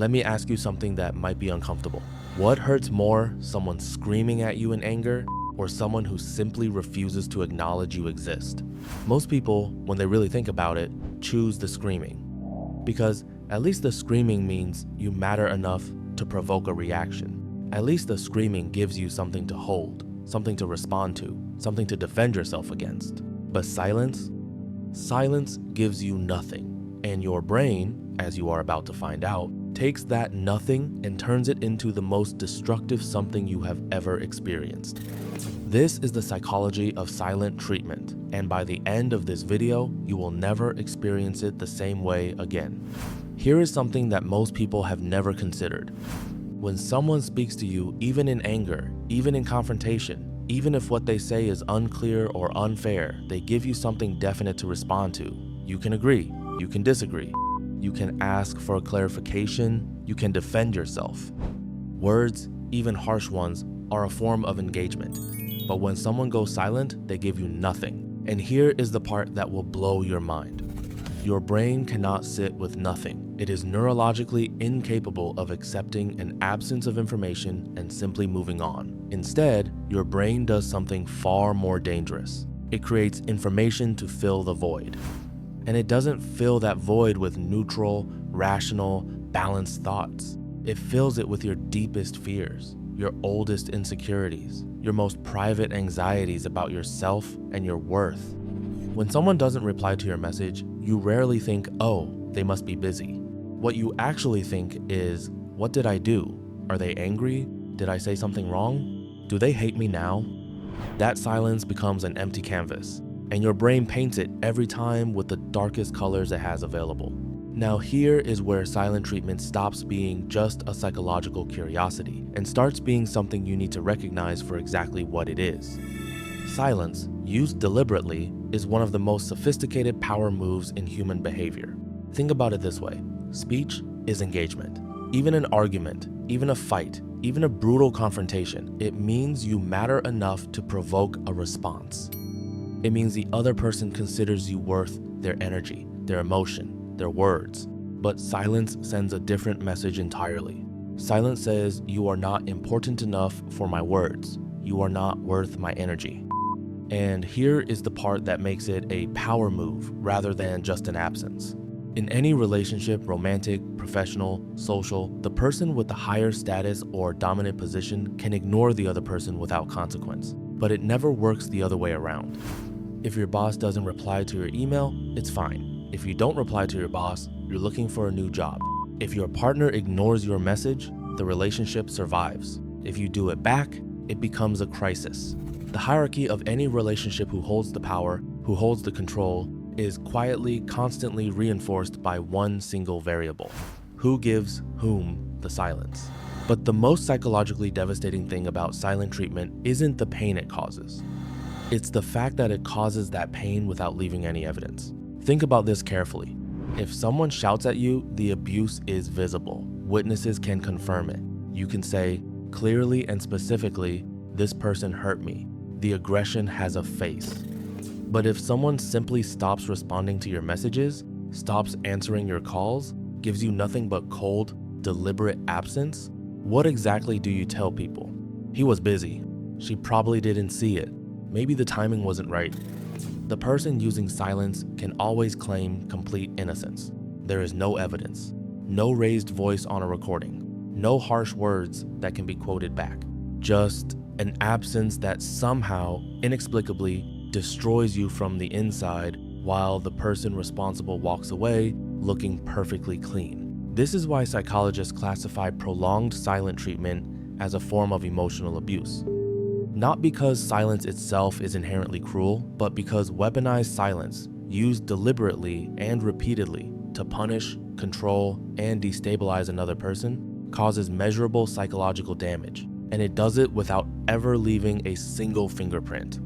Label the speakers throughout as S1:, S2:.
S1: Let me ask you something that might be uncomfortable. What hurts more, someone screaming at you in anger or someone who simply refuses to acknowledge you exist? Most people, when they really think about it, choose the screaming. Because at least the screaming means you matter enough to provoke a reaction. At least the screaming gives you something to hold, something to respond to, something to defend yourself against. But silence? Silence gives you nothing. And your brain, as you are about to find out, takes that nothing and turns it into the most destructive something you have ever experienced. This is the psychology of silent treatment, and by the end of this video, you will never experience it the same way again. Here is something that most people have never considered. When someone speaks to you, even in anger, even in confrontation, even if what they say is unclear or unfair, they give you something definite to respond to. You can agree, you can disagree, you can ask for a clarification, you can defend yourself. Words, even harsh ones, are a form of engagement. But when someone goes silent, they give you nothing. And here is the part that will blow your mind. Your brain cannot sit with nothing. It is neurologically incapable of accepting an absence of information and simply moving on. Instead, your brain does something far more dangerous. It creates information to fill the void. And it doesn't fill that void with neutral, rational, balanced thoughts. It fills it with your deepest fears, your oldest insecurities, your most private anxieties about yourself and your worth. When someone doesn't reply to your message, you rarely think, oh, they must be busy. What you actually think is, what did I do? Are they angry? Did I say something wrong? Do they hate me now? That silence becomes an empty canvas, and your brain paints it every time with the darkest colors it has available. Now here is where silent treatment stops being just a psychological curiosity and starts being something you need to recognize for exactly what it is. Silence, used deliberately, is one of the most sophisticated power moves in human behavior. Think about it this way. Speech is engagement. Even an argument, even a fight, even a brutal confrontation, it means you matter enough to provoke a response. It means the other person considers you worth their energy, their emotion, their words. But silence sends a different message entirely. Silence says, you are not important enough for my words. You are not worth my energy. And here is the part that makes it a power move rather than just an absence. In any relationship, romantic, professional, social, the person with the higher status or dominant position can ignore the other person without consequence. But it never works the other way around. If your boss doesn't reply to your email, it's fine. If you don't reply to your boss, you're looking for a new job. If your partner ignores your message, the relationship survives. If you do it back, it becomes a crisis. The hierarchy of any relationship who holds the power, who holds the control, is quietly, constantly reinforced by one single variable. Who gives whom the silence? But the most psychologically devastating thing about silent treatment isn't the pain it causes. It's the fact that it causes that pain without leaving any evidence. Think about this carefully. If someone shouts at you, the abuse is visible. Witnesses can confirm it. You can say, clearly and specifically, this person hurt me. The aggression has a face. But if someone simply stops responding to your messages, stops answering your calls, gives you nothing but cold, deliberate absence, what exactly do you tell people? He was busy. She probably didn't see it. Maybe the timing wasn't right. The person using silence can always claim complete innocence. There is no evidence, no raised voice on a recording, no harsh words that can be quoted back. Just an absence that somehow, inexplicably, destroys you from the inside while the person responsible walks away looking perfectly clean. This is why psychologists classify prolonged silent treatment as a form of emotional abuse. Not because silence itself is inherently cruel, but because weaponized silence, used deliberately and repeatedly to punish, control, and destabilize another person, causes measurable psychological damage, and it does it without ever leaving a single fingerprint.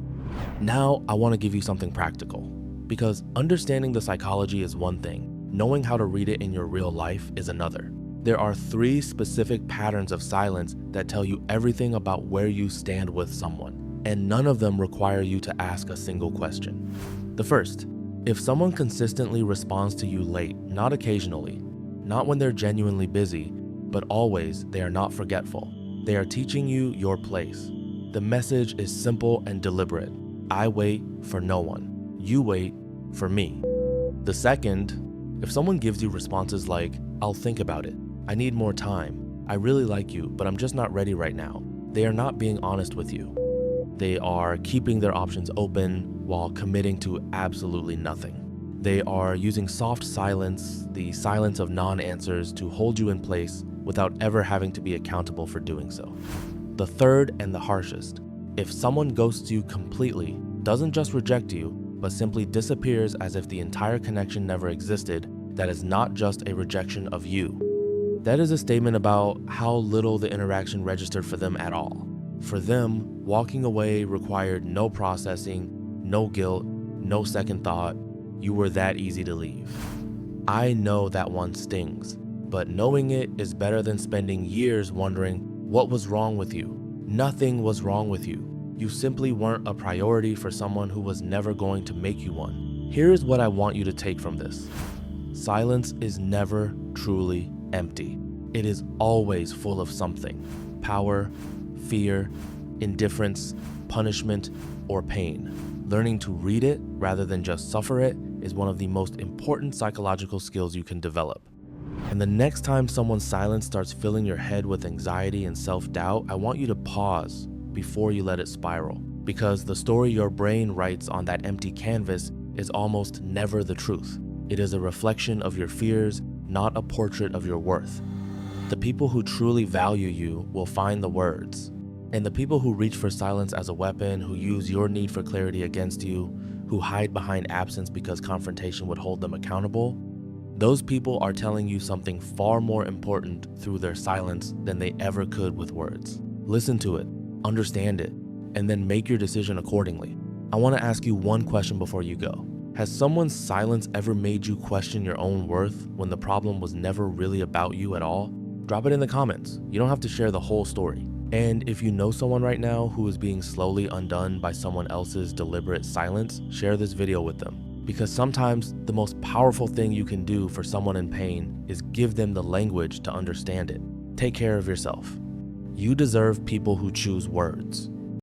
S1: Now, I want to give you something practical, because understanding the psychology is one thing, knowing how to read it in your real life is another. There are 3 specific patterns of silence that tell you everything about where you stand with someone, and none of them require you to ask a single question. The first, if someone consistently responds to you late, not occasionally, not when they're genuinely busy, but always they are not forgetful. They are teaching you your place. The message is simple and deliberate. I wait for no one. You wait for me. The second, if someone gives you responses like, I'll think about it, I need more time, I really like you, but I'm just not ready right now, they are not being honest with you. They are keeping their options open while committing to absolutely nothing. They are using soft silence, the silence of non-answers, to hold you in place without ever having to be accountable for doing so. The third and the harshest, if someone ghosts you completely, doesn't just reject you, but simply disappears as if the entire connection never existed, that is not just a rejection of you. That is a statement about how little the interaction registered for them at all. For them, walking away required no processing, no guilt, no second thought. You were that easy to leave. I know that one stings, but knowing it is better than spending years wondering what was wrong with you. Nothing was wrong with you. You simply weren't a priority for someone who was never going to make you one. Here's what I want you to take from this. Silence is never truly empty. It is always full of something: power, fear, indifference, punishment, or pain. Learning to read it rather than just suffer it is one of the most important psychological skills you can develop. And the next time someone's silence starts filling your head with anxiety and self-doubt, I want you to pause before you let it spiral, because the story your brain writes on that empty canvas is almost never the truth. It is a reflection of your fears, not a portrait of your worth. The people who truly value you will find the words, and the people who reach for silence as a weapon, who use your need for clarity against you, who hide behind absence because confrontation would hold them accountable, those people are telling you something far more important through their silence than they ever could with words. Listen to it, understand it, and then make your decision accordingly. I want to ask you one question before you go. Has someone's silence ever made you question your own worth when the problem was never really about you at all? Drop it in the comments. You don't have to share the whole story. And if you know someone right now who is being slowly undone by someone else's deliberate silence, share this video with them. Because sometimes the most powerful thing you can do for someone in pain is give them the language to understand it. Take care of yourself. You deserve people who choose words.